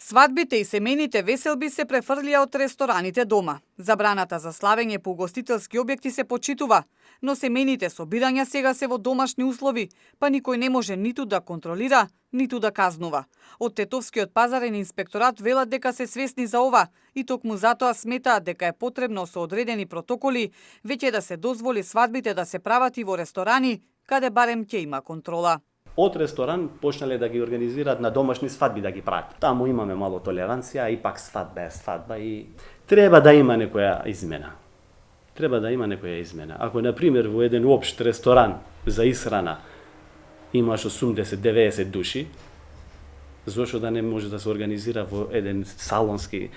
Свадбите и семејните веселби се префрлија од рестораните дома. Забраната за славење по угостителски објекти се почитува, но семејните собирања сега се во домашни услови, па никој не може ниту да контролира, ниту да казнува. Од Тетовскиот пазарен инспекторат велат дека се свесни за ова и токму затоа сметаат дека е потребно со одредени протоколи веќе да се дозволи свадбите да се прават и во ресторани, каде барем ќе има контрола. Од ресторан почнале да ги организираат на домашни свадби да ги прават. Таму имаме мало толеранција, и пак свадба е свадба и треба да има некоја измена. Ако, например, во еден општ ресторан за исхрана имаш 80-90 души, зошто да не може да се организира во еден салонски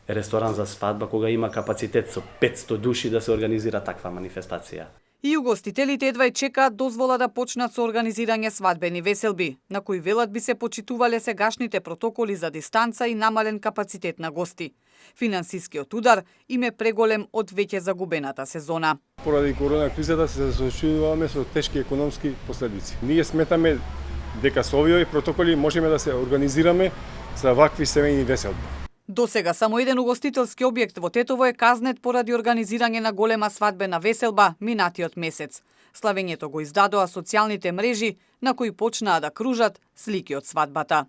ресторан за свадба, кога има капацитет со 500 души да се организира таква манифестација? И угостителите едва и чекаат дозвола да почнат со организирање свадбени веселби, на кои велат би се почитувале сегашните протоколи за дистанца и намален капацитет на гости. Финансискиот удар им е преголем од веќе загубената сезона. Поради корона кризата се соочуваме со тешки економски последици. Ние сметаме дека со овие протоколи можеме да се организираме за вакви семејни веселби. Досега само еден угостителски објект во Тетово е казнет поради организирање на голема свадбена веселба минатиот месец. Славењето го издадоа социјалните мрежи на кои почнаа да кружат слики од свадбата.